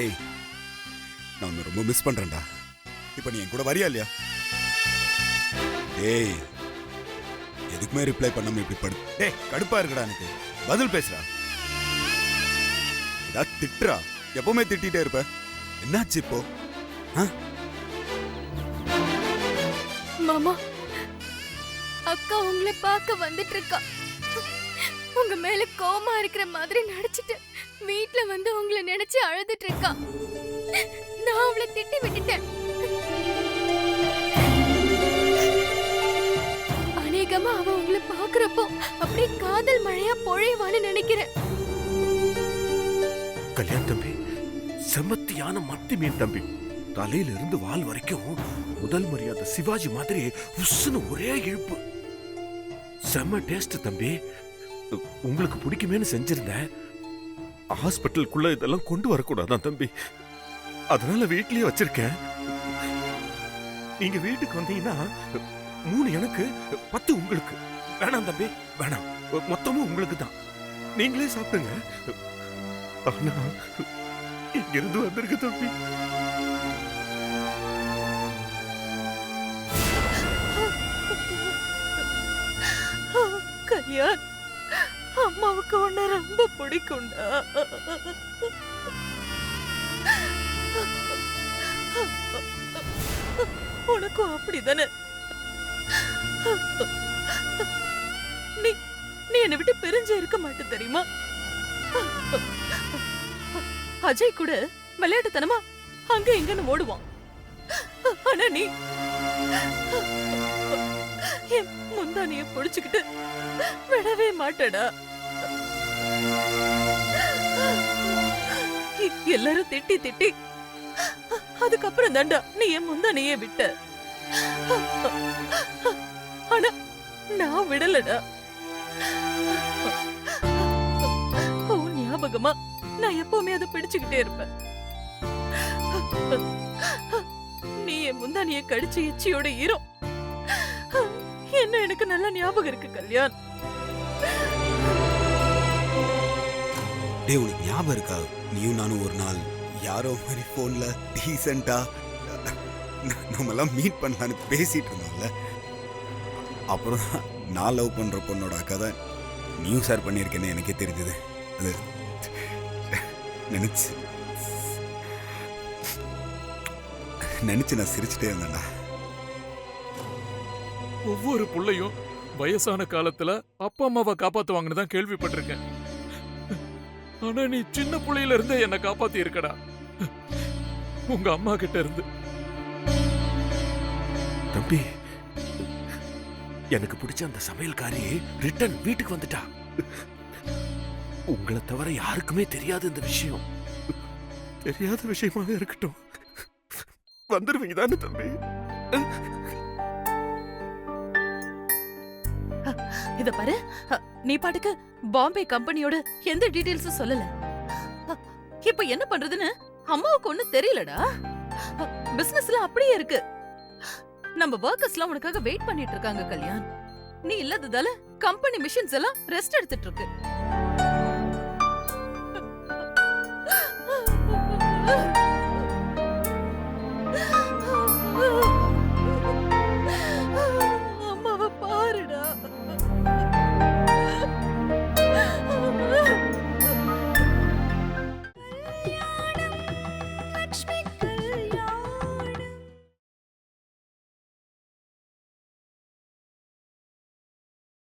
ஏய், நான் உன்னை ரொம்ப மிஸ் பண்றேன்டா. இப்ப நீ என் கூட வரியா இல்லையா? ஏய், எதுக்குமே ரிப்ளை பண்ணாம இப்படி படு. ஏய், கடுப்பா இருக்குடா எனக்கு. பதில் பேசுறா. ஏதாவது திட்டுறா. எப்பவுமே திட்டிட்டே இருப்ப. என்னாச்சு இப்போ? மாமா, அக்கா உங்களை பார்க்க வந்துட்டு இருக்கா. உங்க மேல கோவமா இருக்கிற மாதிரி நடிச்சிட்டு வீட்ல வந்து உங்களை நினைச்சு அழுதுட்டு இருக்கா. நான் அவளை திட்டி விட்டுட்டேன். அநேகமா அவ உங்களை பாக்குறப்போ அப்படியே காதல் மழையா பொழிவான்னு நினைக்கிறேன். கல்யாண் தம்பி செமத்தியான மத்தி மீன் தம்பி. தலையில இருந்து வால் வரைக்கும் முதல் மரியாதை சிவாஜி மாதிரி உஸ்ஸுன்னு ஒரே இழுப்பு. செம டேஸ்ட் தம்பி. உங்களுக்கு பிடிக்குமேனு செஞ்சிருந்தேன். ஹாஸ்பிட்டலுக்குள்ள இதெல்லாம் கொண்டு வரக்கூடாதான் தம்பி. அதனால வீட்லயே வச்சிருக்கேன். நீங்க வீட்டுக்கு வந்தீங்கன்னா 3 எனக்கு 10 உங்களுக்கு. வேணாம் தம்பி, வேணாம். மொத்தமும் உங்களுக்கு தான். நீங்களே சாப்பிடுங்க. ஆனா இங்கிருந்து வந்திருக்கு தம்பி. கல்யாண், அம்மாவுக்கு உன்னை ரொம்ப பிடிக்கும்டா. உனக்கும் அப்படிதானே? நீ நீ என்னை விட்டு பிரிஞ்சே இருக்க மாட்டே தெரியுமா? அஜய் கூட விளையாட்டுத்தனமா அங்க எங்கன்னு ஓடுவான். ஆனா நீ என் முந்தானிய புடிச்சுக்கிட்டு விடவே மாட்டடா. எல்லாரும் திட்டி திட்டி அதுக்கப்புறம் தாண்டா நீ என் முந்தானியே விட்ட. ஆனா நான் விடலடா. உன் ஞாபகமா நான் எப்பவுமே அதை பிடிச்சுக்கிட்டே இருப்பேன். நீ என் முந்தானிய கடிச்சு எச்சியோட ஈரம் என்ன எனக்கு நல்ல ஞாபகம் இருக்கு கல்யாண். டேய், உனக்கு ஞாபகம் இருக்கா? நீயும் நானும் ஒரு நாள் யாரோ மாதிரி போன்ல டீசெண்டா நம்மெல்லாம் மீட் பண்ணலான்னு பேசிட்டு இருந்தோம்ல. அப்புறம் நான் லவ் பண்ற பொண்ணோட அக்கா தான் நீயும் ஷேர் பண்ணியிருக்கேன்னு எனக்கே தெரிஞ்சது. அது நினைச்சு நான் சிரிச்சுட்டே இருந்தேன்டா. ஒவ்வொரு புள்ளையும் வயசான காலத்துல அப்பா அம்மாவை காப்பாத்துவாங்கன்னு தான் கேள்விப்பட்டிருக்கேன். ஆனா நீ சின்ன புள்ளையில இருந்தே என்ன காப்பாத்தி இருக்கடா, உங்க அம்மா கிட்ட இருந்து. தம்பி, எனக்கு பிடிச்ச அந்த சமையல்காரி ரிட்டர்ன் வீட்டுக்கு வந்துட்டா. உங்களை தவிர யாருக்குமே தெரியாது இந்த விஷயம். தெரியாத விஷயமாக இருக்கட்டும். வந்துருவீங்க தானே தம்பி? இத பாரு, நீ பாட்டுக்கு பாம்பே கம்பெனியோட எந்த டீடைல்ஸும் சொல்லல. இப்ப என்ன பண்றதுன்னு அம்மாவுக்கு ஒண்ணும் தெரியலடா. பிசினஸ்ல அப்படியே இருக்கு. நம்ம வர்க்கர்ஸ்லாம் உனக்காக வெயிட் பண்ணிட்டு இருக்காங்க கல்யாண். நீ இல்லாததால கம்பெனி மிஷின்ஸ் எல்லாம் ரெஸ்ட் எடுத்துட்டு இருக்கு.